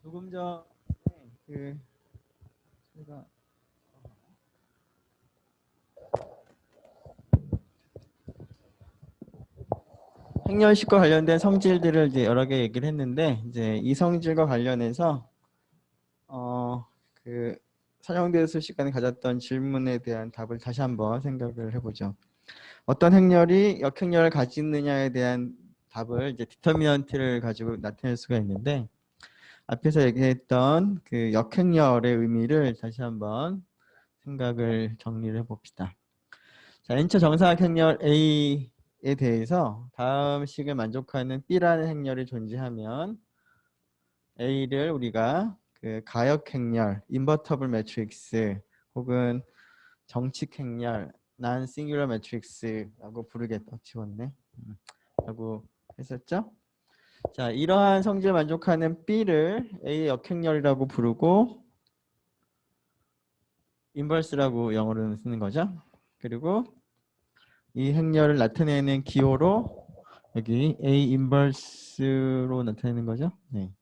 조금 전에 제가 행렬식과 관련된 성질들을 이제 여러 개 얘기를 했는데, 이제 이 성질과 관련해서 그 서영대수 시간에 가졌던 질문에 대한 답을 다시 한번 생각을 해보죠. 어떤 행렬이 역행렬을 가지느냐에 대한 답을 이제 디터미넌트를 가지고 나타낼 수가 있는데, 앞에서 얘기했던 그 역행렬의 의미를 다시 한번 생각을 정리를 해봅시다. 자, n차 정사각 행렬 A에 대해서 다음 식을 만족하는 B라는 행렬이 존재하면 A를 우리가 그 가역 행렬, 인버터블 매트릭스 혹은 정칙 행렬, 난 싱귤러 매트릭스라고 부르겠다. 지웠네. 라고 했었죠. 자, 이러한 성질을 만족하는 B를 A의 역행렬이라고 부르고 인버스라고 영어로는 쓰는 거죠. 그리고 이 행렬을 나타내는 기호로 여기 A 인버스로 나타내는 거죠. 네.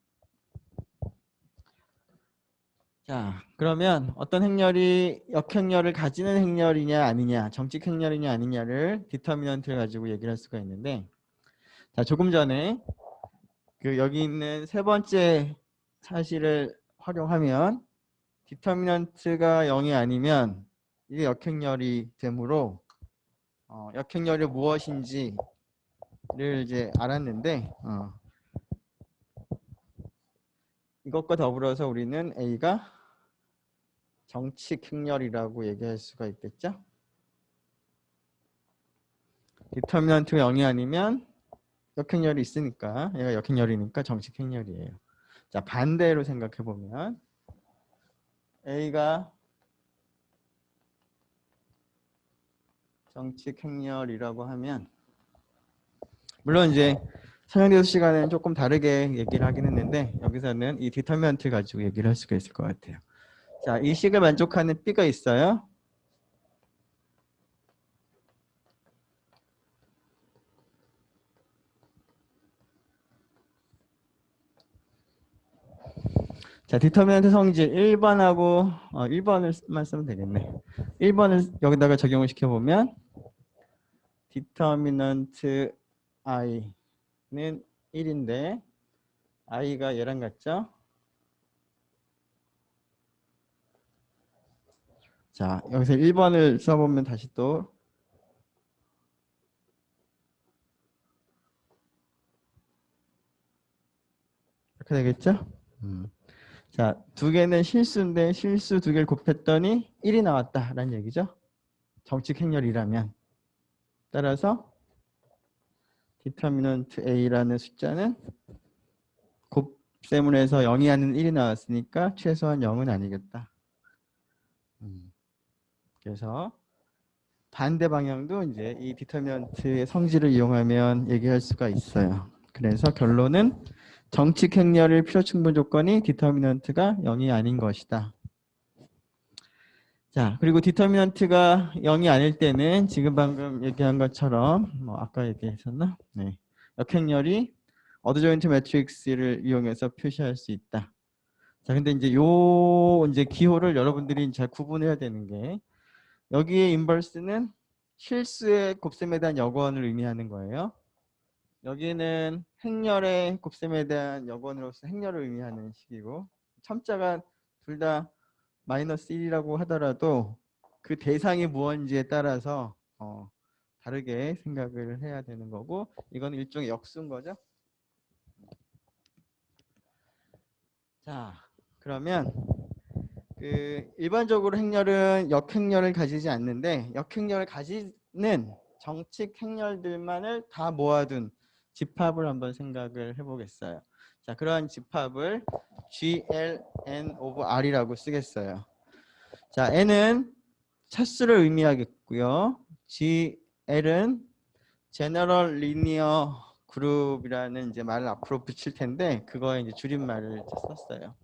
자, 그러면 어떤 행렬이 역행렬을 가지는 행렬이냐 아니냐, 정칙 행렬이냐 아니냐를 디터미넌트를 가지고 얘기를 할 수가 있는데, 자, 조금 전에 그 여기 있는 세 번째 사실을 활용하면 디터미넌트가 0이 아니면 이게 역행렬이 되므로 역행렬이 무엇인지를 이제 알았는데 이것과 더불어서 우리는 A가 정칙 행렬이라고 얘기할 수가 있겠죠. 디터미넌트가 0이 아니면 역행렬이 있으니까 얘가 역행렬이니까 정칙 행렬이에요. 자, 반대로 생각해 보면 A가 정칙 행렬이라고 하면, 물론 이제 설명대수 시간에는 조금 다르게 얘기를 하긴 했는데 여기서는 이 디터미넌트를 가지고 얘기를 할 수가 있을 것 같아요. 자, 이 식을 만족하는 B가 있어요. 자, 디터미넌트 성질 1번하고 1번을만 쓰면 되겠네. 1번을 여기다가 적용을 시켜보면 디터미넌트 i는 1인데 i가 얘랑 같죠? 자, 여기서 1번을 써보면 다시 또 이렇게 되겠죠? 자, 두 개는 실수인데 실수 두 개를 곱했더니 1이 나왔다라는 얘기죠. 정칙 행렬이라면. 따라서 디터미넌트 a라는 숫자는 곱셈을 해서 0이 아닌 1이 나왔으니까 최소한 0은 아니겠다. 그래서 반대 방향도 이제 이 디터미넌트의 성질을 이용하면 얘기할 수가 있어요. 그래서 결론은 정칙 행렬의 필요 충분 조건이 디터미넌트가 0이 아닌 것이다. 자, 그리고 디터미넌트가 0이 아닐 때는 지금 방금 얘기한 것처럼 아까 얘기했었나? 네. 역행렬이 어드 조인트 매트릭스를 이용해서 표시할 수 있다. 자, 근데 이제 이제 기호를 여러분들이 잘 구분해야 되는 게, 여기에 인버스는 실수의 곱셈에 대한 여건을 의미하는 거예요. 여기는 행렬의 곱셈에 대한 여건으로서 행렬을 의미하는 식이고, 첨자가 둘 다 마이너스 1이라고 하더라도 그 대상이 무엇인지에 따라서 다르게 생각을 해야 되는 거고, 이건 일종의 역수인 거죠. 자, 그러면 일반적으로 행렬은 역행렬을 가지지 않는데 역행렬을 가지는 정칙 행렬들만을 다 모아둔 집합을 한번 생각을 해보겠어요. 자, 그러한 집합을 GLN of R이라고 쓰겠어요. 자, N은 차수를 의미하겠고요. GL은 General Linear Group이라는 이제 말을 앞으로 붙일 텐데 그거에 이제 줄임말을 썼어요.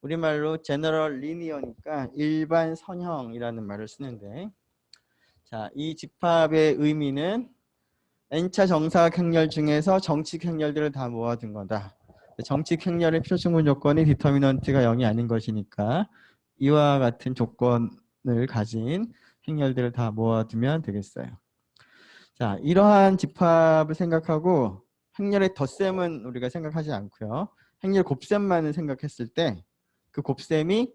우리말로 General Linear니까 일반 선형이라는 말을 쓰는데, 자, 이 집합의 의미는 n차 정사각 행렬 중에서 정칙 행렬들을 다 모아둔 거다. 정칙 행렬의 필요충분 조건이 디터미넌트가 0이 아닌 것이니까 이와 같은 조건을 가진 행렬들을 다 모아두면 되겠어요. 자, 이러한 집합을 생각하고 행렬의 덧셈은 우리가 생각하지 않고요. 행렬 곱셈만을 생각했을 때 그 곱셈이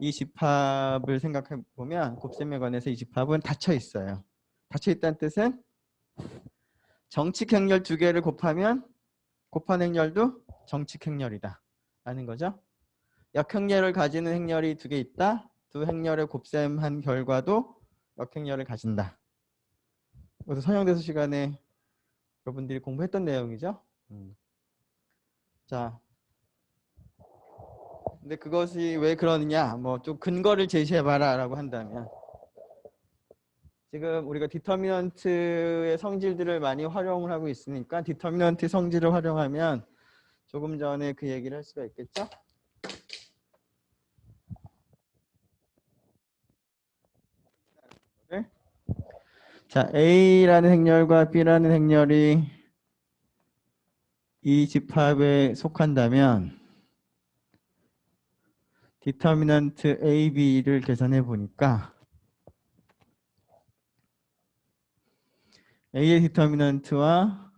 이 집합을 생각해 보면 곱셈에 관해서 이 집합은 닫혀 있어요. 닫혀 있다는 뜻은 정칙 행렬 두 개를 곱하면 곱한 행렬도 정칙 행렬이다 라는 거죠. 역행렬을 가지는 행렬이 두 개 있다. 두 행렬을 곱셈한 결과도 역행렬을 가진다. 그래서 선형대수 시간에 여러분들이 공부했던 내용이죠. 자, 근데 그것이 왜 그러느냐, 뭐 좀 근거를 제시해봐라 라고 한다면, 지금 우리가 디터미넌트의 성질들을 많이 활용을 하고 있으니까 디터미넌트 성질을 활용하면 조금 전에 그 얘기를 할 수가 있겠죠. 자, A라는 행렬과 B라는 행렬이 이 집합에 속한다면 디터미넌트 A, B를 계산해 보니까 A의 디터미넌트와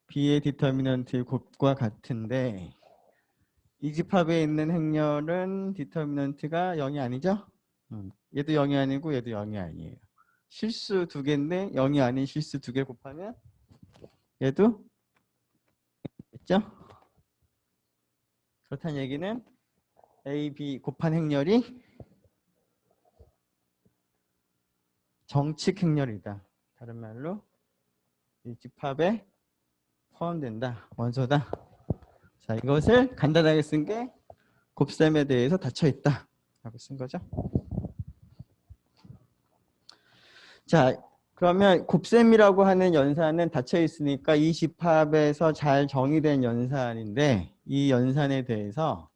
B의 디터미넌트의 곱과 같은데 이 집합에 있는 행렬은 디터미넌트가 0이 아니죠? 얘도 0이 아니고 얘도 0이 아니에요. 실수 두 개인데 0이 아닌 실수 두 개 곱하면 얘도 있죠? 그렇다는 얘기는 A, B 곱한 행렬이 정칙 행렬이다. 다른 말로 이 집합에 포함된다. 원소다. 자, 이것을 간단하게 쓴 게 곱셈에 대해서 닫혀 있다 라고 쓴 거죠. 자, 그러면 곱셈이라고 하는 연산은 닫혀 있으니까 이 집합에서 잘 정의된 연산인데 이 연산에 대해서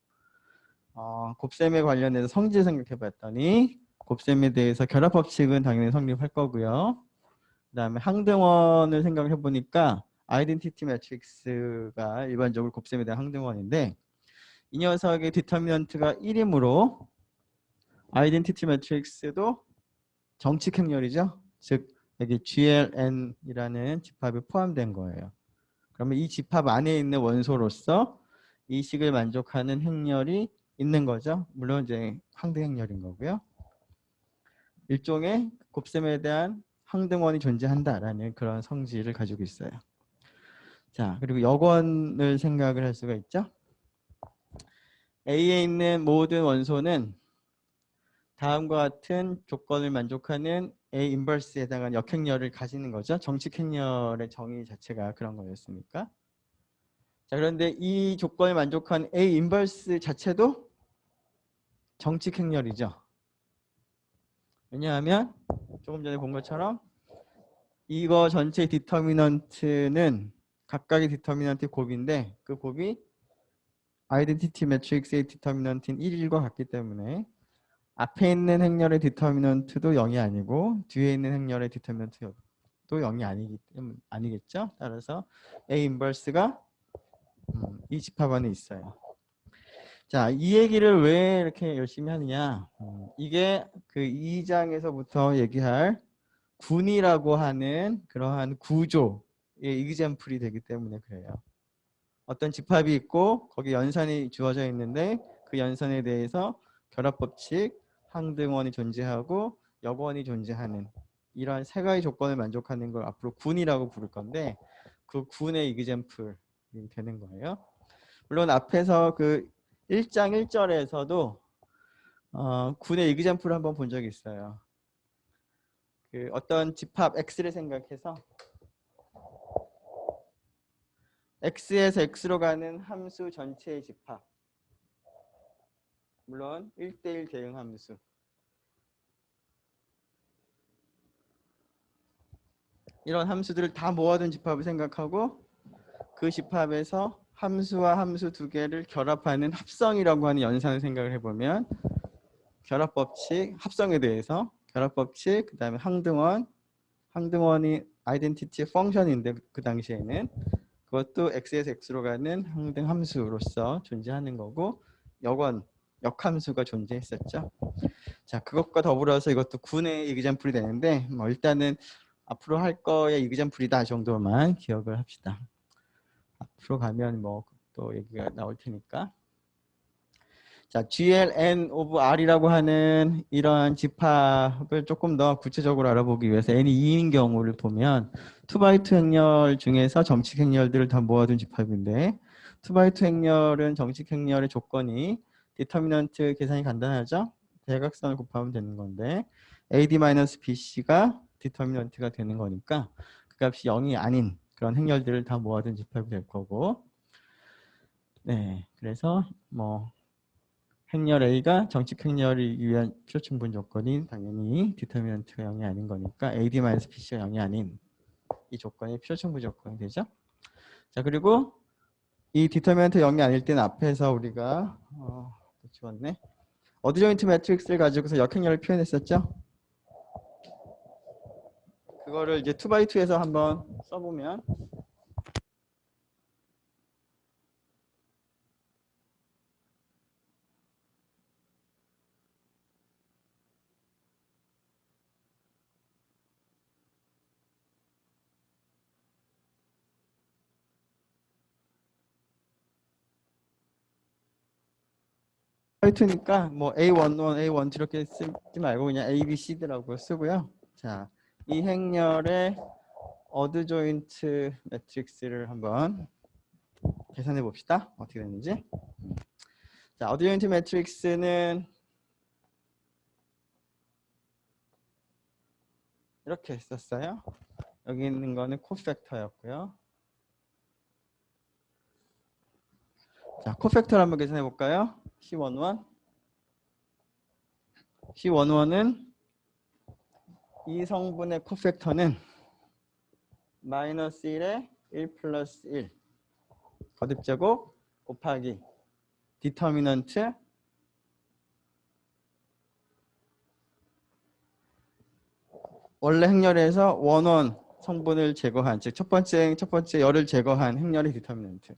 곱셈에 관련해서 성질 생각해 봤더니 곱셈에 대해서 결합법칙은 당연히 성립할 거고요. 그 다음에 항등원을 생각해 보니까 아이덴티티 매트릭스가 일반적으로 곱셈에 대한 항등원인데 이 녀석의 디터미넌트가 1이므로 아이덴티티 매트릭스도 정칙 행렬이죠. 즉 여기 GLN이라는 집합에 포함된 거예요. 그러면 이 집합 안에 있는 원소로서 이 식을 만족하는 행렬이 있는 거죠. 물론 이제 항등 행렬인 거고요. 일종의 곱셈에 대한 항등원이 존재한다라는 그런 성질을 가지고 있어요. 자, 그리고 역원을 생각을 할 수가 있죠. A에 있는 모든 원소는 다음과 같은 조건을 만족하는 A 인버스에 해당하는 역행렬을 가지는 거죠. 정칙 행렬의 정의 자체가 그런 거였으니까. 자, 그런데 이 조건을 만족한 A 인버스 자체도 정칙 행렬이죠. 왜냐하면 조금 전에 본 것처럼 이거 전체 디터미넌트는 각각의 디터미넌트 곱인데 그 곱이 아이덴티티 매트릭스의 디터미넌트인 1과 같기 때문에 앞에 있는 행렬의 디터미넌트도 0이 아니고 뒤에 있는 행렬의 디터미넌트도 0이 아니겠죠. 따라서 A 인버스가 이 집합 안에 있어요. 자, 이 얘기를 왜 이렇게 열심히 하느냐. 이게 그 2장에서부터 얘기할 군이라고 하는 그러한 구조의 이그젬플이 되기 때문에 그래요. 어떤 집합이 있고 거기 연산이 주어져 있는데 그 연산에 대해서 결합법칙, 항등원이 존재하고 역원이 존재하는 이러한 세 가지 조건을 만족하는 걸 앞으로 군이라고 부를 건데 그 군의 이그젬플이 되는 거예요. 물론 앞에서 그 1장 1절에서도 군의 이그젬플을 한번 본 적이 있어요. 그 어떤 집합 X를 생각해서 X에서 X로 가는 함수 전체의 집합, 물론 1대1 대응 함수, 이런 함수들을 다 모아둔 집합을 생각하고 그 집합에서 함수와 함수 두 개를 결합하는 합성이라고 하는 연산을 생각을 해보면 결합법칙, 합성에 대해서 결합법칙, 그 다음에 항등원, 항등원이 아이덴티티의 펑션인데 그 당시에는 그것도 x에서 x로 가는 항등 함수로서 존재하는 거고 역함수가 존재했었죠. 자, 그것과 더불어서 이것도 군의 이그잠플이 되는데 뭐 일단은 앞으로 할 거에 이그잠플이다 정도만 기억을 합시다. 앞으로 가면 뭐 또 얘기가 나올 테니까. 자, GLN of R이라고 하는 이런 집합을 조금 더 구체적으로 알아보기 위해서 n이 2인 경우를 보면 2x2 행렬 중에서 정칙 행렬들을 다 모아둔 집합인데 2x2 행렬은 정칙 행렬의 조건이 디터미넌트 계산이 간단하죠? 대각선을 곱하면 되는 건데 AD-BC가 디터미넌트가 되는 거니까 그 값이 0이 아닌 그런 행렬들을 다 모아둔 집합이 될 거고, 네, 그래서 뭐 행렬 A가 정칙 행렬이 위한 필요충분 조건인 당연히 디터미넌트가 0이 아닌 거니까 AD-BC가 0이 아닌 이 조건이 필요충분 조건이 되죠. 자, 그리고 이 디터미넌트 0이 아닐 때는 앞에서 우리가 지웠네. 어드조인트 매트릭스를 가지고서 역행렬을 표현했었죠. 그거를 이제 2x2에서 한번 써보면 화이트니까 뭐 A11, A12 이렇게 쓰지 말고 그냥 A, B, C라고 쓰고요. 자, 이 행렬의 어드조인트 매트릭스를 한번 계산해 봅시다. 어떻게 되는지. 자, 어드조인트 매트릭스는 이렇게 썼어요. 여기 있는 거는 코팩터였고요. 자, 코팩터를 한번 계산해 볼까요? C11. C11은 이 성분의 코팩터는 마이너스 1에 1 플러스 1 거듭제곱 곱하기 디터미넌트 원래 행렬에서 원원 성분을 제거한, 즉 첫 번째 열을 제거한 행렬의 디터미넌트.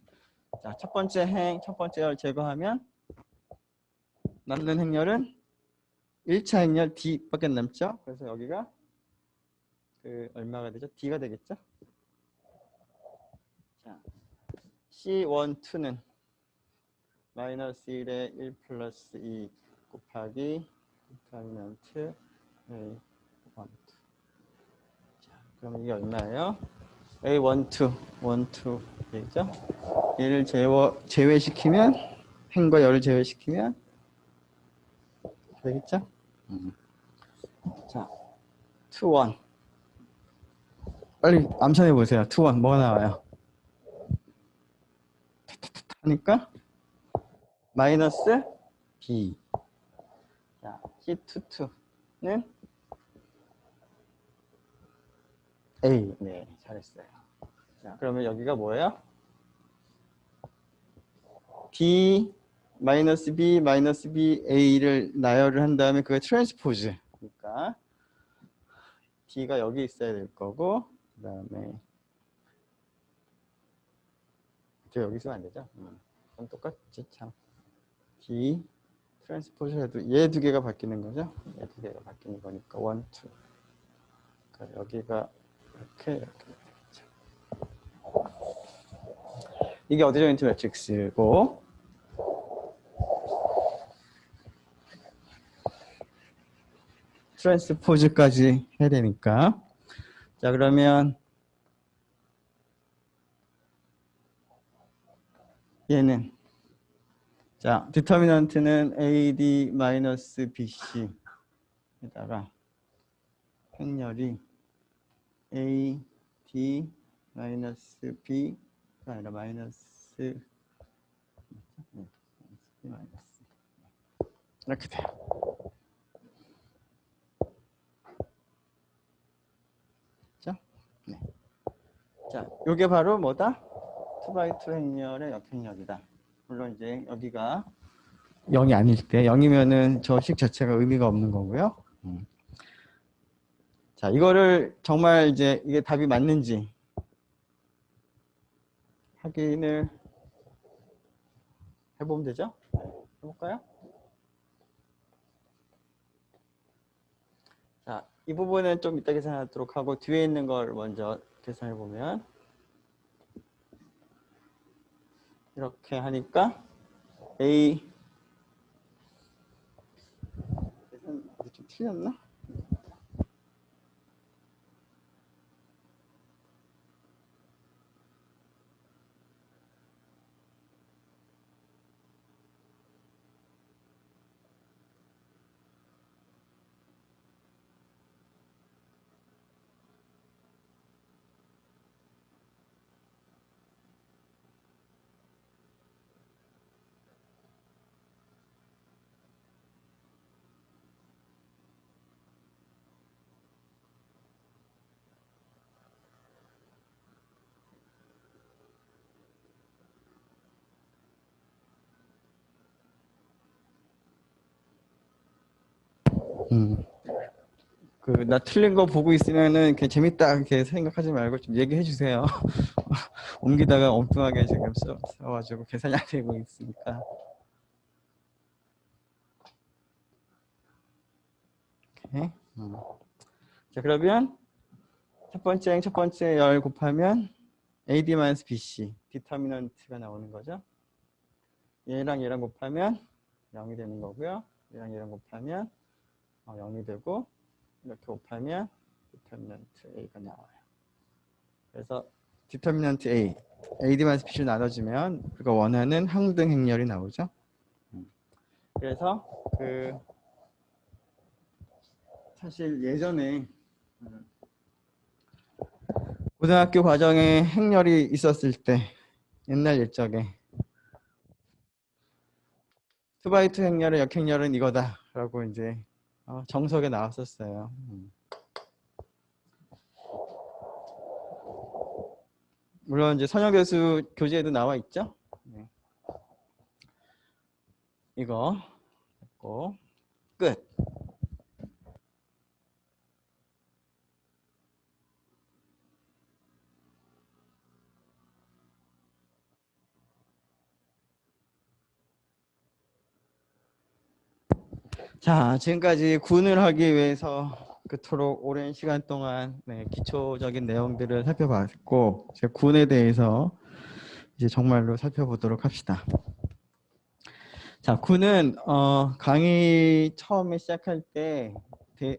자, 첫 번째 열 제거하면 남는 행렬은 1차 행렬 D밖에 남죠. 그래서 여기가 그 얼마가 되죠? D가 되겠죠. 자, C12는 마이너스 1에 1 플러스 2 곱하기 디터미넌트 A12. 자, 그럼 이게 얼마예요? A12 되겠죠? 얘를 제외시키면 행과 열을 제외시키면 되겠죠? 자, 2, 1 빨리 암산해 보세요. 2, 1 뭐가 나와요? 하니까 마이너스 B. 자, C22는 A. 네, 잘했어요. 자, 그러면 여기가 뭐예요? D 마이너스 B 마이너스 B A를 나열을 한 다음에 그게 트랜스포즈. 그러니까 D가 여기 있어야 될 거고, 그 다음에 저 여기 있으면 안 되죠? 그럼 똑같지 참. D 트랜스포즈 해도 얘 두 개가 바뀌는 거죠? 얘 두 개가 바뀌는 거니까 1, 2. 그러니까 여기가 이렇게 되죠. 이게 어드조인트 매트릭스고, 트랜스포즈까지 해야 되니까. 자, 그러면 얘는 자, 디터미넌트는 AD-BC에다가 행렬이 AD-B가 아니라 마이너스 이렇게 돼요. 그렇죠? 네. 자, 요게 바로 뭐다? 2x2 행렬의 역행렬이다. 물론 이제 여기가 0이 아닐 때 0이면은 저 식 자체가 의미가 없는 거고요. 자, 이거를 정말 이제 이게 답이 맞는지 확인을 해보면 되죠? 해볼까요? 자, 이 부분은 좀 이따 계산하도록 하고 뒤에 있는 걸 먼저 계산해 보면 이렇게 하니까 A 계산 좀 틀렸나? 나 틀린 거 보고 있으면은 그냥 재밌다 이렇게 생각하지 말고 좀 얘기해 주세요. 옮기다가 엉뚱하게 지금 써가지고 계산이 안 되고 있으니까. 오케이. 자, 그러면 첫 번째 열 곱하면 AD-BC 디터미넌트가 나오는 거죠. 얘랑 얘랑 곱하면 0이 되는 거고요. 얘랑 곱하면 0이 되고 이렇게 곱하면 디터미넌트 A가 나와요. 그래서 디터미넌트 A, AD-BC로 나눠주면 우리가 원하는 항등 행렬이 나오죠. 그래서 사실 예전에 고등학교 과정에 행렬이 있었을 때 옛날 옛적에 2x2 행렬의 역행렬은 이거다 라고 이제 정석에 나왔었어요. 물론 이제 선영 교수 교재에도 나와 있죠. 네. 이거 됐고 끝. 자, 지금까지 군을 하기 위해서 그토록 오랜 시간 동안 기초적인 내용들을 살펴봤고, 제 군에 대해서 이제 정말로 살펴보도록 합시다. 자, 군은 강의 처음에 시작할 때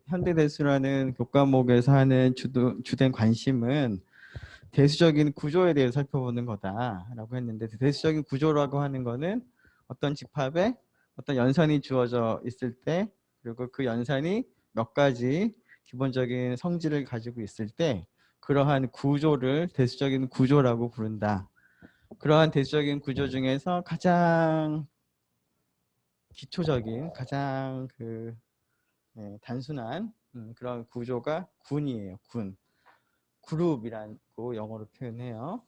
현대대수라는 교과목에서 하는 주된 관심은 대수적인 구조에 대해서 살펴보는 거다라고 했는데, 대수적인 구조라고 하는 거는 어떤 집합에 어떤 연산이 주어져 있을 때, 그리고 그 연산이 몇 가지 기본적인 성질을 가지고 있을 때 그러한 구조를 대수적인 구조라고 부른다. 그러한 대수적인 구조 중에서 가장 기초적인, 가장 단순한 그런 구조가 군이에요. 군. 그룹이라고 영어로 표현해요.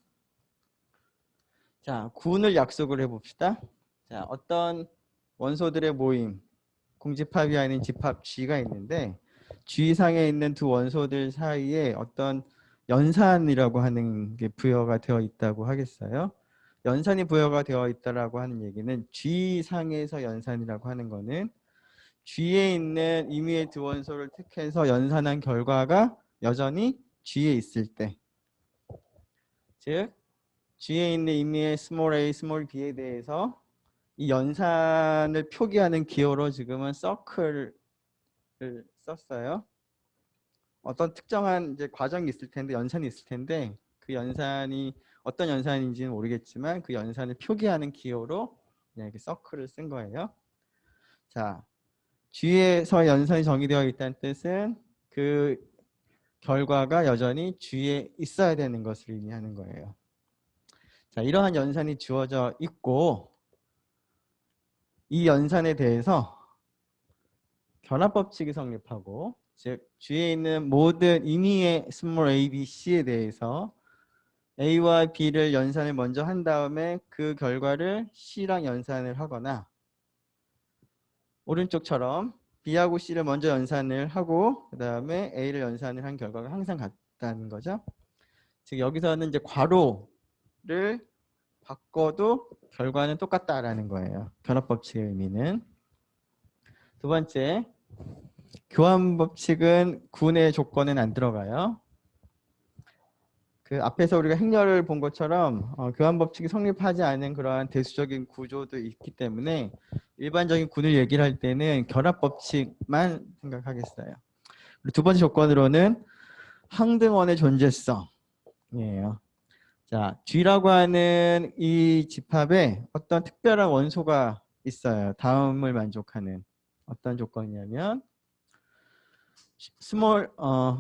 자, 군을 약속을 해봅시다. 자, 어떤 원소들의 모임, 공집합이 아닌 집합 G가 있는데 G상에 있는 두 원소들 사이에 어떤 연산이라고 하는 게 부여가 되어 있다고 하겠어요. 연산이 부여가 되어 있다라고 하는 얘기는 G상에서 연산이라고 하는 거는 G에 있는 임의의 두 원소를 택해서 연산한 결과가 여전히 G에 있을 때, 즉 G에 있는 임의의 스몰 a, 스몰 b에 대해서 이 연산을 표기하는 기호로 지금은 서클을 썼어요. 어떤 특정한 이제 과정이 있을 텐데, 연산이 있을 텐데, 그 연산이 어떤 연산인지는 모르겠지만 그 연산을 표기하는 기호로 그냥 이렇게 서클을 쓴 거예요. 자, G에서 연산이 정의되어 있다는 뜻은 그 결과가 여전히 G에 있어야 되는 것을 의미하는 거예요. 자, 이러한 연산이 주어져 있고 이 연산에 대해서 변화법칙이 성립하고, 즉 G에 있는 모든 임의의 스몰 a, b, c에 대해서 A와 B를 연산을 먼저 한 다음에 그 결과를 C랑 연산을 하거나, 오른쪽처럼 B하고 C를 먼저 연산을 하고 그 다음에 A를 연산을 한 결과가 항상 같다는 거죠. 즉 여기서는 이제 괄호를 바꿔도 결과는 똑같다라는 거예요. 결합 법칙의 의미는. 두 번째, 교환 법칙은 군의 조건은 안 들어가요. 그 앞에서 우리가 행렬을 본 것처럼 교환 법칙이 성립하지 않은 그러한 대수적인 구조도 있기 때문에 일반적인 군을 얘기를 할 때는 결합 법칙만 생각하겠어요. 그리고 두 번째 조건으로는 항등원의 존재성이에요. 자, G라고 하는 이 집합에 어떤 특별한 원소가 있어요. 다음을 만족하는 어떤 조건이냐면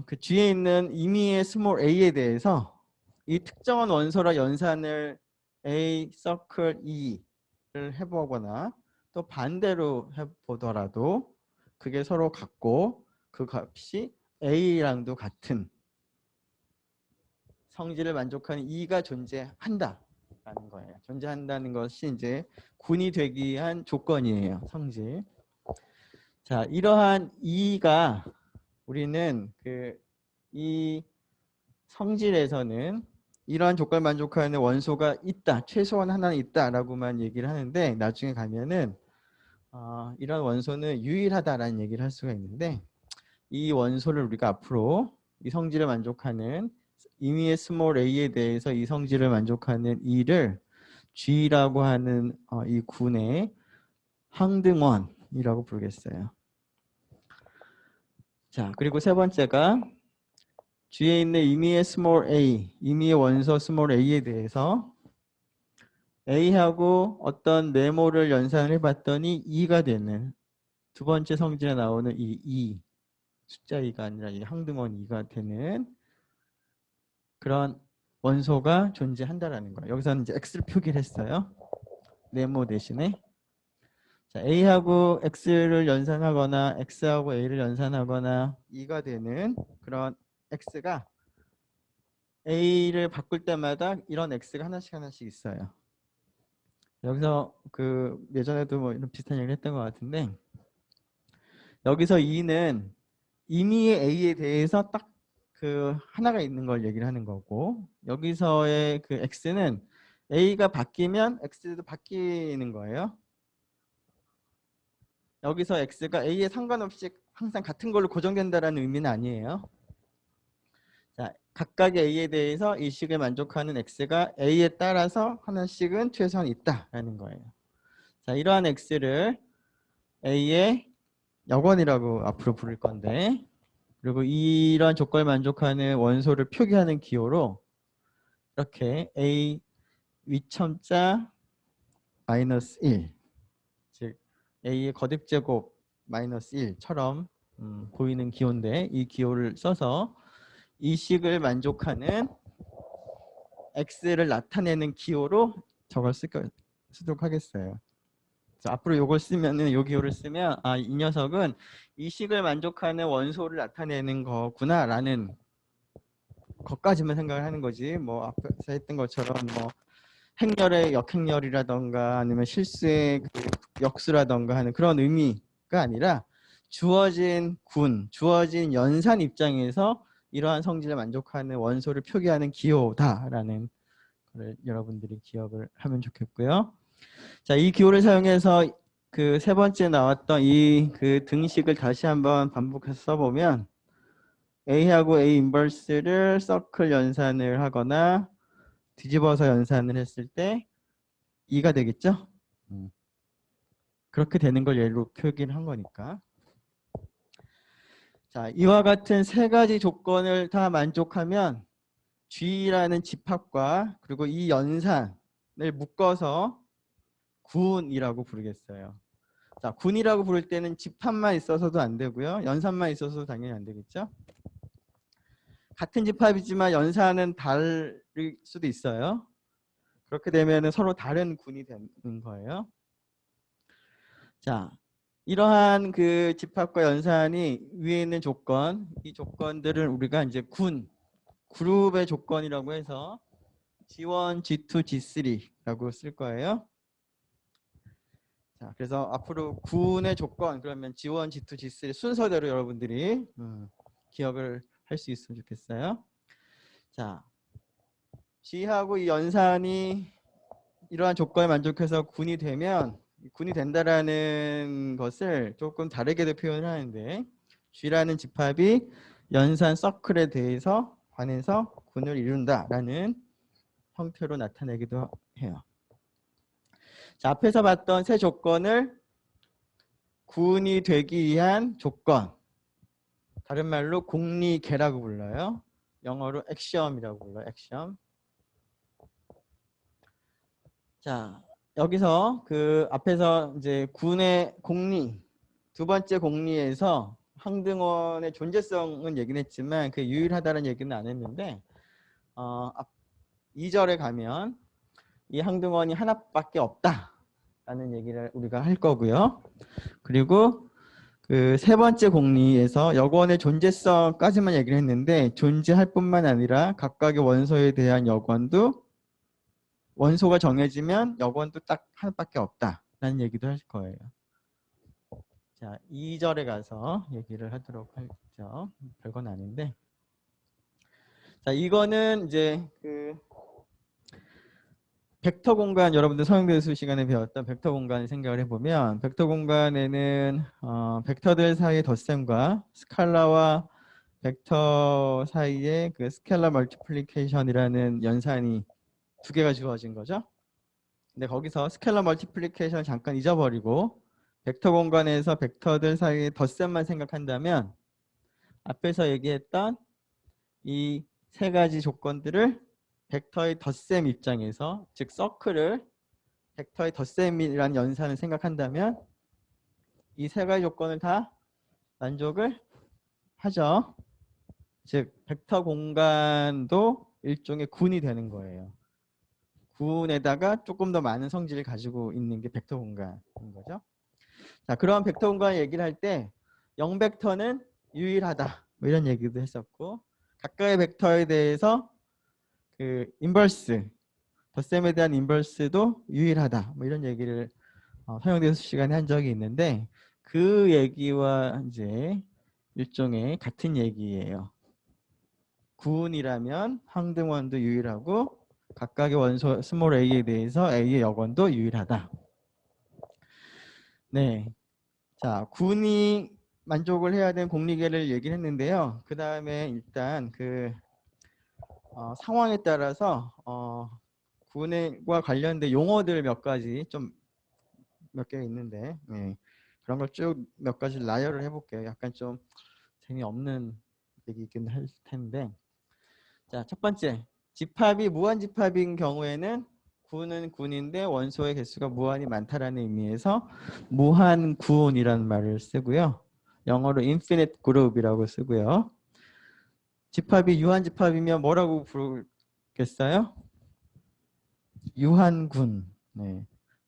그 G에 있는 임의의 스몰 a에 대해서 이 특정한 원소라 연산을 A 서클 E를 해보거나 또 반대로 해보더라도 그게 서로 같고 그 값이 A랑도 같은 성질을 만족하는 E가 존재한다라는 거예요. 존재한다는 것이 이제 군이 되기 위한 조건이에요. 성질. 자, 이러한 E가 우리는 이 성질에서는 이러한 조건을 만족하는 원소가 있다. 최소한 하나는 있다라고만 얘기를 하는데 나중에 가면은 이런 원소는 유일하다라는 얘기를 할 수가 있는데 이 원소를 우리가 앞으로 이 성질을 만족하는 임의의 스몰 a에 대해서 이 성질을 만족하는 E를 G라고 하는 이 군의 항등원이라고 부르겠어요. 자, 그리고 세 번째가 G에 있는 임의의 스몰 a, 임의의 원소 스몰 a에 대해서 A하고 어떤 네모를 연산을 해봤더니 2가 되는 두 번째 성질에 나오는 이 2, 숫자 2가 아니라 이 항등원 2가 되는 그런 원소가 존재한다라는 거예요. 여기서는 이제 X를 표기를 했어요. 네모 대신에. 자, A하고 X를 연산하거나 X하고 A를 연산하거나 2가 되는 그런 X가 A를 바꿀 때마다 이런 X가 하나씩 있어요. 여기서 예전에도 뭐 이런 비슷한 얘기를 했던 것 같은데 여기서 2는 임의의 A에 대해서 딱 하나가 있는 걸 얘기를 하는 거고 여기서의 X는 A가 바뀌면 X도 바뀌는 거예요. 여기서 X가 A에 상관없이 항상 같은 걸로 고정된다는 의미는 아니에요. 자, 각각의 A에 대해서 이 식을 만족하는 X가 A에 따라서 하나씩은 최소한 있다라는 거예요. 자, 이러한 X를 A의 역원이라고 앞으로 부를 건데 그리고 이러한 조건을 만족하는 원소를 표기하는 기호로 이렇게 A 위첨자 마이너스 1 즉 A의 거듭제곱 마이너스 1처럼 보이는 기호인데 이 기호를 써서 이 식을 만족하는 X를 나타내는 기호로 저걸 쓰도록 하겠어요. 앞으로 이걸 쓰면은 이 기호를 쓰면 이 녀석은 이 식을 만족하는 원소를 나타내는 거구나라는 것까지만 생각을 하는 거지. 뭐 앞에서 했던 것처럼 뭐 행렬의 역행렬이라던가 아니면 실수의 역수라던가 하는 그런 의미가 아니라 주어진 주어진 연산 입장에서 이러한 성질을 만족하는 원소를 표기하는 기호다라는 걸 여러분들이 기억을 하면 좋겠고요. 자, 이 기호를 사용해서 세 번째 나왔던 이 등식을 다시 한번 반복해서 써보면 A하고 A 인버스를 서클 연산을 하거나 뒤집어서 연산을 했을 때 2가 되겠죠? 그렇게 되는 걸 예로 표기를 한 거니까. 자, 이와 같은 세 가지 조건을 다 만족하면 G라는 집합과 그리고 이 연산을 묶어서 군이라고 부르겠어요. 자, 군이라고 부를 때는 집합만 있어서도 안 되고요. 연산만 있어서도 당연히 안 되겠죠? 같은 집합이지만 연산은 다를 수도 있어요. 그렇게 되면 서로 다른 군이 되는 거예요. 자, 이러한 집합과 연산이 위에 있는 조건, 이 조건들을 우리가 이제 그룹의 조건이라고 해서 G1, G2, G3라고 쓸 거예요. 자, 그래서 앞으로 군의 조건 그러면 G1, G2, G3 순서대로 여러분들이 기억을 할 수 있으면 좋겠어요. 자, G하고 이 연산이 이러한 조건에 만족해서 군이 된다라는 것을 조금 다르게도 표현을 하는데 G라는 집합이 연산 서클에 대해서 관해서 군을 이룬다라는 형태로 나타내기도 해요. 자, 앞에서 봤던 세 조건을 군이 되기 위한 조건, 다른 말로 공리계라고 불러요. 영어로 액션이라고 불러요. 액션. 자, 여기서 그 앞에서 이제 군의 공리, 두 번째 공리에서 항등원의 존재성은 얘기는 했지만 그 유일하다는 얘기는 안 했는데 2절에 가면 이 항등원이 하나밖에 없다라는 얘기를 우리가 할 거고요. 그리고 그 세 번째 공리에서 여권의 존재성까지만 얘기를 했는데 존재할 뿐만 아니라 각각의 원소에 대한 여권도 원소가 정해지면 여권도 딱 하나밖에 없다라는 얘기도 할 거예요. 자, 2절에 가서 얘기를 하도록 하죠. 별건 아닌데. 자, 이거는 이제 그 벡터 공간, 여러분들 서형대수 시간에 배웠던 벡터 공간을 생각을 해보면 벡터 공간에는 벡터들 사이의 덧셈과 스칼라와 벡터 사이의 그 스케일러 멀티플리케이션이라는 연산이 두 개가 주어진 거죠. 근데 거기서 스케일러 멀티플리케이션을 잠깐 잊어버리고 벡터 공간에서 벡터들 사이의 덧셈만 생각한다면 앞에서 얘기했던 이 세 가지 조건들을 벡터의 덧셈 입장에서, 즉 서클을 벡터의 덧셈이라는 연산을 생각한다면 이 세 가지 조건을 다 만족을 하죠. 즉 벡터 공간도 일종의 군이 되는 거예요. 군에다가 조금 더 많은 성질을 가지고 있는 게 벡터 공간인 거죠. 자, 그런 벡터 공간 얘기를 할 때 0벡터는 유일하다 뭐 이런 얘기도 했었고, 각각의 벡터에 대해서 그 인버스, 덧셈에 대한 인버스도 유일하다 뭐 이런 얘기를 서형대수 시간에 한 적이 있는데 그 얘기와 이제 일종의 같은 얘기예요. 구운이라면 항등원도 유일하고 각각의 원소 스몰 a에 대해서 a의 여건도 유일하다. 네, 자, 구운이 만족을 해야 되는 공리계를 얘기를 했는데요. 그 다음에 일단 그 상황에 따라서 구운과 관련된 용어들 몇 가지 좀 몇 개 있는데 그런 걸 쭉 몇 가지 나열을 해볼게요. 약간 좀 재미없는 얘기이긴 할 텐데, 자, 첫 번째, 집합이 무한집합인 경우에는 구는 군인데 원소의 개수가 무한히 많다라는 의미에서 무한구이라는 말을 쓰고요. 영어로 infinite group이라고 쓰고요. 집합이 유한집합이면 뭐라고 부르겠어요? 유한군. 네.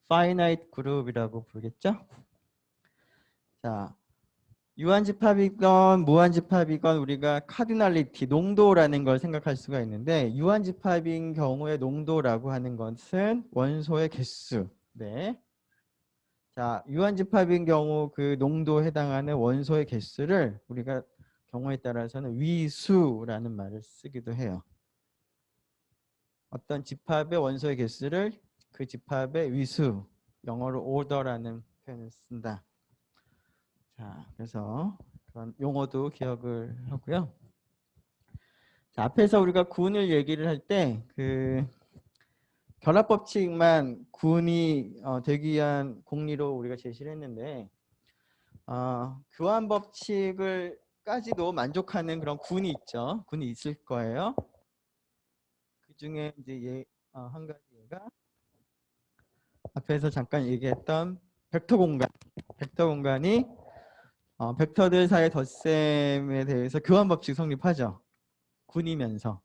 finite group이라고 부르겠죠? 자, 유한집합이건 무한집합이건 우리가 카디널리티, 농도라는 걸 생각할 수가 있는데 유한집합인 경우에 농도라고 하는 것은 원소의 개수. 네. 자, 유한집합인 경우 그 농도에 해당하는 원소의 개수를 우리가 경우에 따라서는 위수라는 말을 쓰기도 해요. 어떤 집합의 원소의 개수를 그 집합의 위수, 영어로 order라는 표현을 쓴다. 자, 그래서 그런 용어도 기억을 하고요. 자, 앞에서 우리가 군을 얘기를 할 때 그 결합법칙만 군이 되기 위한 공리로 우리가 제시를 했는데 교환법칙을까지도 만족하는 그런 군이 있죠. 군이 있을 거예요. 그 중에 이제 한 가지가 앞에서 잠깐 얘기했던 벡터 공간. 벡터 공간이 벡터들 사이의 덧셈에 대해서 교환법칙 성립하죠. 군이면서.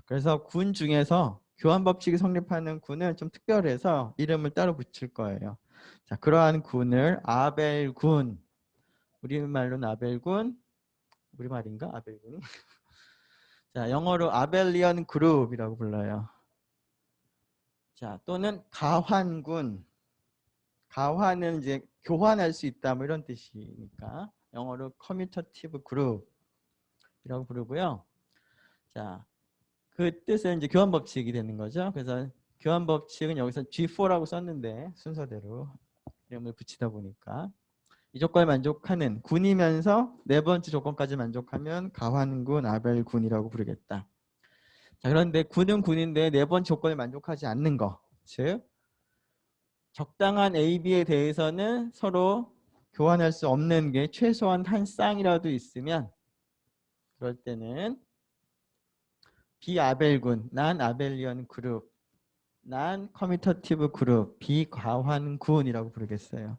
그래서 군 중에서 교환법칙이 성립하는 군은 좀 특별해서 이름을 따로 붙일 거예요. 자, 그러한 군을 아벨군, 우리말로는 아벨군, 우리말인가? 아벨군이? 자, 영어로 아벨리언 그룹이라고 불러요. 자, 또는 가환군. 가환은 이제 교환할 수 있다 뭐 이런 뜻이니까 영어로 커뮤터티브 그룹이라고 부르고요. 자, 그 뜻은 이제 교환법칙이 되는 거죠. 그래서 교환 법칙은 여기서 G4라고 썼는데 순서대로 이름을 붙이다 보니까 이 조건을 만족하는 군이면서 네 번째 조건까지 만족하면 가환군, 아벨군이라고 부르겠다. 자, 그런데 군은 군인데 네 번째 조건을 만족하지 않는 거, 즉 적당한 A, B에 대해서는 서로 교환할 수 없는 게 최소한 한 쌍이라도 있으면 그럴 때는 비아벨군, 난 아벨리언 그룹, 난 커뮤터티브 그룹, 비과환군이라고 부르겠어요.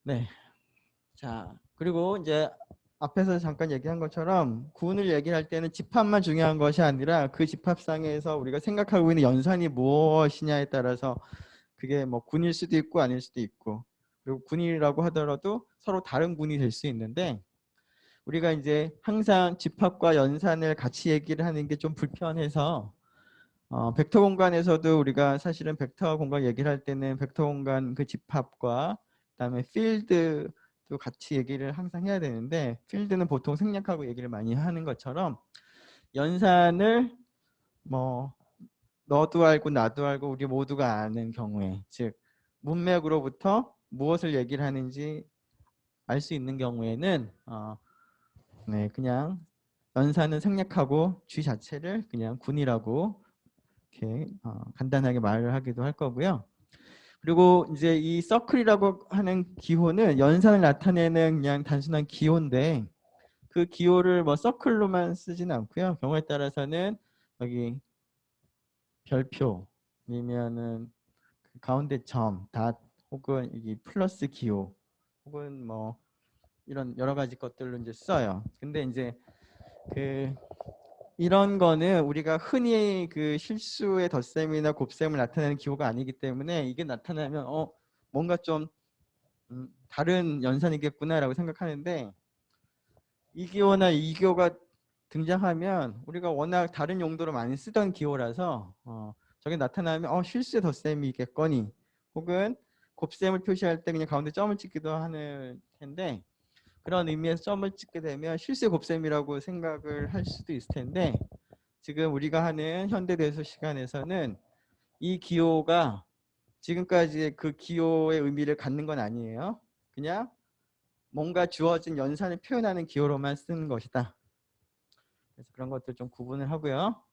네. 자, 그리고 이제 앞에서 잠깐 얘기한 것처럼 군을 얘기할 때는 집합만 중요한 것이 아니라 그 집합상에서 우리가 생각하고 있는 연산이 무엇이냐에 따라서 그게 뭐 군일 수도 있고 아닐 수도 있고, 그리고 군이라고 하더라도 서로 다른 군이 될 수 있는데 우리가 이제 항상 집합과 연산을 같이 얘기를 하는 게 좀 불편해서 벡터 공간에서도 우리가 사실은 벡터 공간 얘기를 할 때는 벡터 공간 그 집합과 그다음에 필드도 같이 얘기를 항상 해야 되는데 필드는 보통 생략하고 얘기를 많이 하는 것처럼 연산을 뭐 너도 알고 나도 알고 우리 모두가 아는 경우에, 즉 문맥으로부터 무엇을 얘기를 하는지 알 수 있는 경우에는 네, 그냥 연산은 생략하고 G 자체를 그냥 군이라고 이렇게 간단하게 말을 하기도 할 거고요. 그리고 이제 이 서클이라고 하는 기호는 연산을 나타내는 그냥 단순한 기호인데 그 기호를 뭐 서클로만 쓰지는 않고요. 경우에 따라서는 여기 별표 아니면은 그 가운데 점, 닷 혹은 이 플러스 기호 혹은 뭐 이런 여러 가지 것들로 이제 써요. 근데 이제 그 이런 거는 우리가 흔히 그 실수의 덧셈이나 곱셈을 나타내는 기호가 아니기 때문에 이게 나타나면 뭔가 좀 다른 연산이겠구나라고 생각하는데 이 기호나 이 기호가 등장하면 우리가 워낙 다른 용도로 많이 쓰던 기호라서 저게 나타나면 실수의 덧셈이겠거니 혹은 곱셈을 표시할 때 그냥 가운데 점을 찍기도 하는 텐데 그런 의미에서 점을 찍게 되면 실수의 곱셈이라고 생각을 할 수도 있을 텐데 지금 우리가 하는 현대대수 시간에서는 이 기호가 지금까지 그 기호의 의미를 갖는 건 아니에요. 그냥 뭔가 주어진 연산을 표현하는 기호로만 쓰는 것이다. 그래서 그런 것들 좀 구분을 하고요.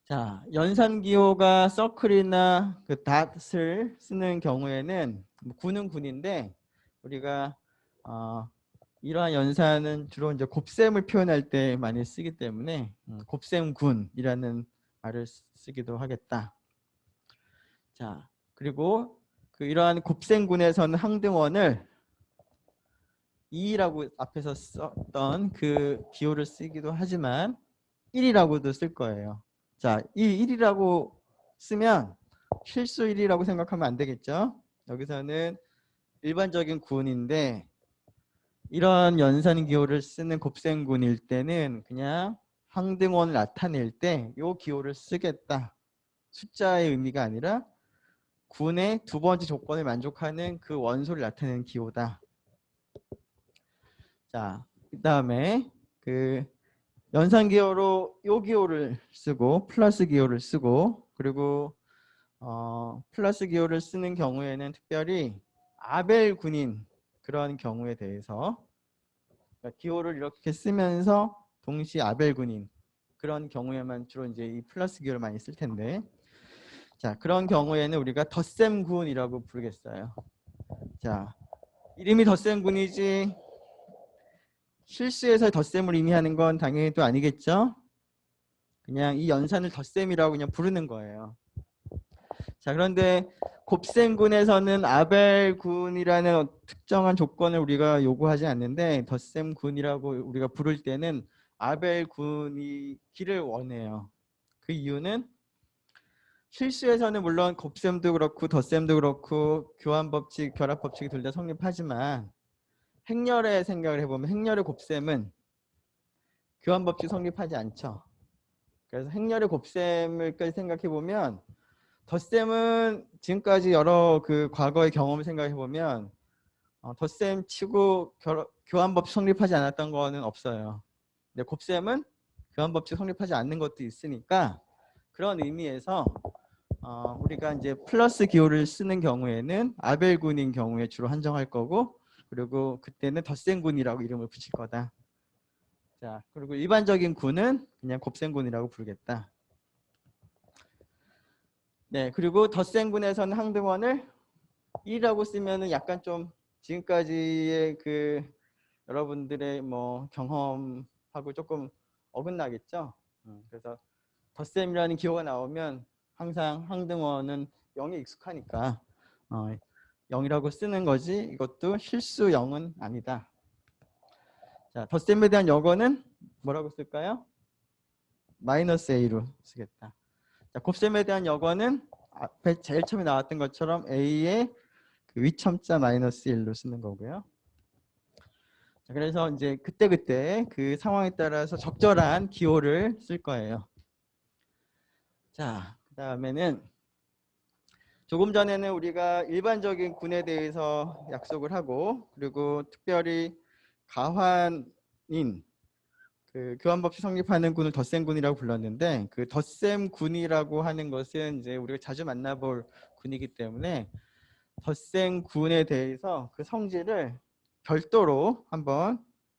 자, 연산 기호가 서클이나 그 닷을 쓰는 경우에는 군은 군인데 우리가 이러한 연산은 주로 이제 곱셈을 표현할 때 많이 쓰기 때문에 곱셈군이라는 말을 쓰기도 하겠다. 자, 그리고 그 이러한 곱셈군에서는 항등원을 2라고 앞에서 썼던 그 기호를 쓰기도 하지만 1이라고도 쓸 거예요. 자, 이 1이라고 쓰면 실수 1이라고 생각하면 안 되겠죠? 여기서는 일반적인 군인데 이런 연산 기호를 쓰는 곱셈군일 때는 그냥 항등원을 나타낼 때 이 기호를 쓰겠다. 숫자의 의미가 아니라 군의 두 번째 조건을 만족하는 그 원소를 나타내는 기호다. 자, 그 다음에 그 연산 기호로 요 기호를 쓰고 플러스 기호를 쓰고 그리고 플러스 기호를 쓰는 경우에는 특별히 아벨 군인 그런 경우에 대해서 그러니까 기호를 이렇게 쓰면서 동시에 아벨 군인 그런 경우에만 주로 이제 이 플러스 기호를 많이 쓸 텐데 자 그런 경우에는 우리가 덧셈 군이라고 부르겠어요. 자 이름이 덧셈 군이지 실수에서 덧셈을 의미하는 건 당연히 또 아니겠죠. 그냥 이 연산을 덧셈이라고 그냥 부르는 거예요. 자 그런데 곱셈군에서는 아벨군이라는 특정한 조건을 우리가 요구하지 않는데 덧셈군이라고 우리가 부를 때는 아벨군이기를 원해요. 그 이유는 실수에서는 물론 곱셈도 그렇고 덧셈도 그렇고 교환법칙, 결합법칙이 둘 다 성립하지만 행렬의 생각을 해보면 행렬의 곱셈은 교환법칙 성립하지 않죠. 그래서 행렬의 곱셈을까지 생각해보면 덧셈은 지금까지 여러 그 과거의 경험을 생각해보면 덧셈 치고 교환법칙 성립하지 않았던 거는 없어요. 근데 곱셈은 교환법칙 성립하지 않는 것도 있으니까 그런 의미에서 우리가 이제 플러스 기호를 쓰는 경우에는 아벨군인 경우에 주로 한정할 거고, 그리고 그때는 덧셈군이라고 이름을 붙일 거다. 자, 그리고 일반적인 군은 그냥 곱셈군이라고 부르겠다. 네, 그리고 덧셈군에서는 항등원을 1이라고 쓰면은 약간 좀 지금까지의 그 여러분들의 뭐 경험하고 조금 어긋나겠죠. 그래서 덧셈이라는 기호가 나오면 항상 항등원은 0에 익숙하니까 0이라고 쓰는 거지, 이것도 실수 0은 아니다. 자, 덧셈에 대한 역어는 뭐라고 쓸까요? 마이너스 A로 쓰겠다. 자, 곱셈에 대한 역어는 앞에 제일 처음에 나왔던 것처럼 A의 그 위첨자 마이너스 1로 쓰는 거고요. 자, 그래서 이제 그때그때 그 상황에 따라서 적절한 기호를 쓸 거예요. 자, 그 다음에는 조금 전에는 우리가 일반적인 군에 대해서 약속을 하고, 그리고 특별히 가환인 그 교환법칙 성립하는 군을 덧셈군이라고 불렀는데, 그 덧셈군이라고 하는 것은 이제 우리가 자주 만나볼 군이기 때문에 덧셈군에 대해서 그 성질을 별도로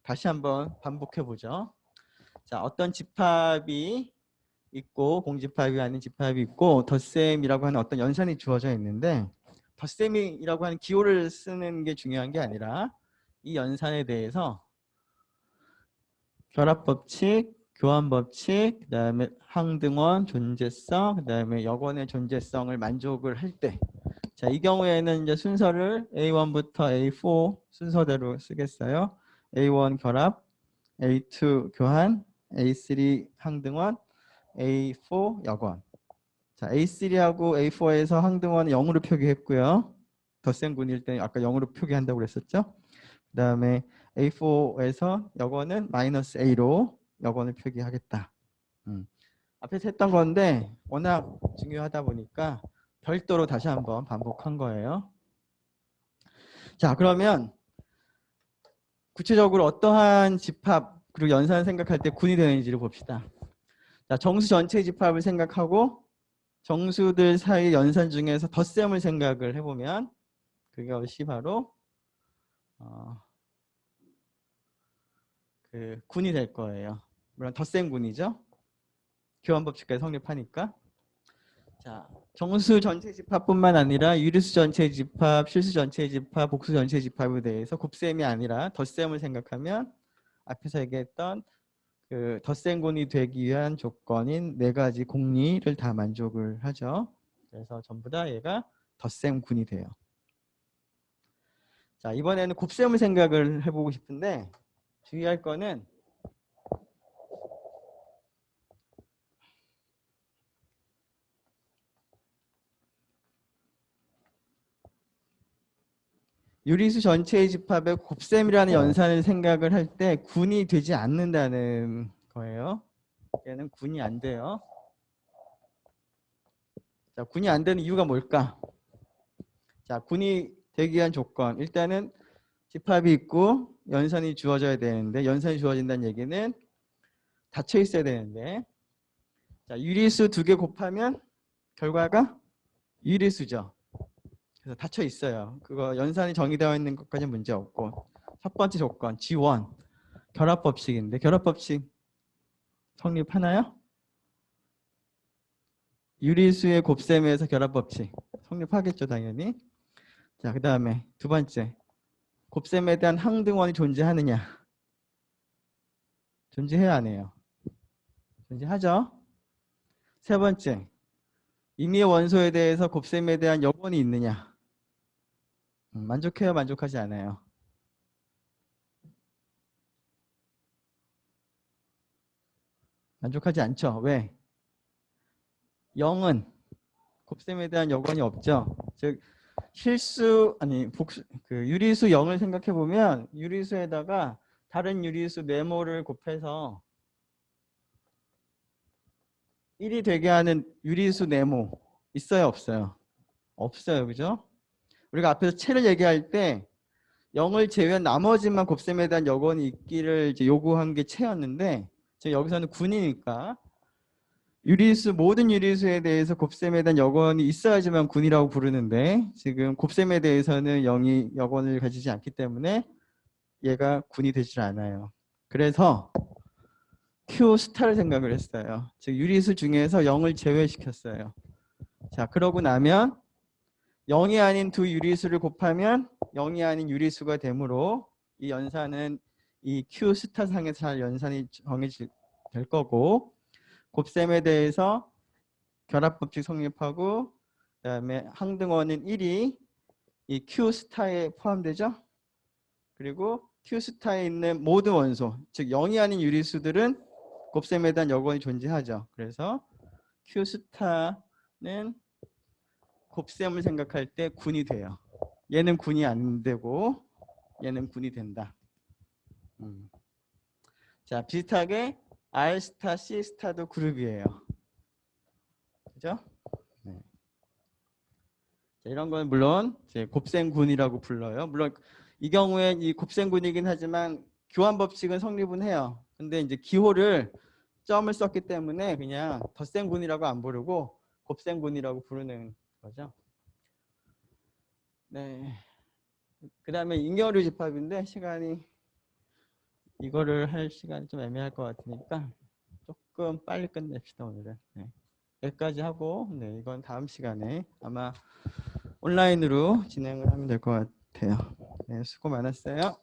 다시 한번 반복해 보죠. 자, 어떤 집합이 있고 공집합이 아닌 집합이 있고 덧셈이라고 하는 어떤 연산이 주어져 있는데, 덧셈이라고 하는 기호를 쓰는 게 중요한 게 아니라 이 연산에 대해서 결합법칙, 교환법칙, 그 다음에 항등원 존재성, 그 다음에 역원의 존재성을 만족을 할 때, 자, 이 경우에는 이제 순서를 A1부터 A4 순서대로 쓰겠어요. A1 결합, A2 교환, A3 항등원, A4 역원. 자, A3하고 A4에서 항등원은 0으로 표기했고요. 덧셈군일 때 아까 0으로 표기한다고 그랬었죠. 그 다음에 A4에서 역원은 마이너스 A로 역원을 표기하겠다. 앞에서 했던 건데 워낙 중요하다 보니까 별도로 다시 한번 반복한 거예요. 자, 그러면 구체적으로 어떠한 집합 그리고 연산을 생각할 때 군이 되는지를 봅시다. 자, 정수 전체 집합을 생각하고 정수들 사이 연산 중에서 덧셈을 생각을 해보면 그것이 바로 그 군이 될 거예요. 물론 덧셈 군이죠. 교환법칙까지 성립하니까. 자, 정수 전체 집합뿐만 아니라 유리수 전체 집합, 실수 전체 집합, 복수 전체 집합에 대해서 곱셈이 아니라 덧셈을 생각하면 앞에서 얘기했던 그 덧셈군이 되기 위한 조건인 4가지 공리를 다 만족을 하죠. 그래서 전부 다 얘가 덧셈군이 돼요. 자, 이번에는 곱셈을 생각을 해보고 싶은데 주의할 거는 유리수 전체의 집합에 곱셈이라는 연산을 생각을 할 때 군이 되지 않는다는 거예요. 얘는 군이 안 돼요. 자, 군이 안 되는 이유가 뭘까? 자, 군이 되기 위한 조건. 일단은 집합이 있고 연산이 주어져야 되는데, 연산이 주어진다는 얘기는 닫혀 있어야 되는데, 자, 유리수 2개 곱하면 결과가 유리수죠. 그래서 닫혀 있어요. 그거 연산이 정의되어 있는 것까지는 문제 없고. 첫 번째 조건 G1 결합법칙인데, 결합법칙 성립하나요? 유리수의 곱셈에서 결합법칙 성립하겠죠, 당연히. 자, 그 다음에 두 번째, 곱셈에 대한 항등원이 존재하느냐? 존재해야 안 해요? 존재하죠. 세 번째, 임의의 원소에 대해서 곱셈에 대한 역원이 있느냐? 만족해요, 만족하지 않아요? 만족하지 않죠. 왜? 0은 곱셈에 대한 역원이 없죠. 즉 유리수 0을 생각해 보면 유리수에다가 다른 유리수 네모를 곱해서 1이 되게 하는 유리수 네모 있어요, 없어요? 없어요, 그죠? 우리가 앞에서 채를 얘기할 때 0을 제외한 나머지만 곱셈에 대한 역원이 있기를 이제 요구한 게 채였는데 지금 여기서는 군이니까 유리수 모든 유리수에 대해서 곱셈에 대한 여건이 있어야지만 군이라고 부르는데 지금 곱셈에 대해서는 0이 여건을 가지지 않기 때문에 얘가 군이 되질 않아요. 그래서 Q 스타를 생각을 했어요. 즉 유리수 중에서 0을 제외시켰어요. 자, 그러고 나면 0이 아닌 두 유리수를 곱하면 0이 아닌 유리수가 되므로 이 연산은 이 Q 스타 상에서 잘 연산이 정해질 거고, 곱셈에 대해서 결합법칙 성립하고 그다음에 항등원은 1이 이 Q 스타에 포함되죠. 그리고 Q 스타에 있는 모든 원소, 즉 0이 아닌 유리수들은 곱셈에 대한 여건이 존재하죠. 그래서 Q 스타는 곱셈을 생각할 때 군이 돼요. 얘는 군이 안 되고 얘는 군이 된다. 자, 비슷하게 R 스타, C 스타도 그룹이에요. 그죠? 네. 자, 이런 건 물론 이제 곱셈군이라고 불러요. 물론 이 경우에 이 곱셈군이긴 하지만 교환 법칙은 성립은 해요. 근데 이제 기호를 점을 썼기 때문에 그냥 덧셈군이라고 안 부르고 곱셈군이라고 부르는 거죠. 네. 그다음에 인경류 집합인데 시간이 이거를 할 시간이 좀 애매할 것 같으니까 조금 빨리 끝냅시다 오늘은. 네. 여기까지 하고 네, 이건 다음 시간에 아마 온라인으로 진행을 하면 될 것 같아요. 네, 수고 많았어요.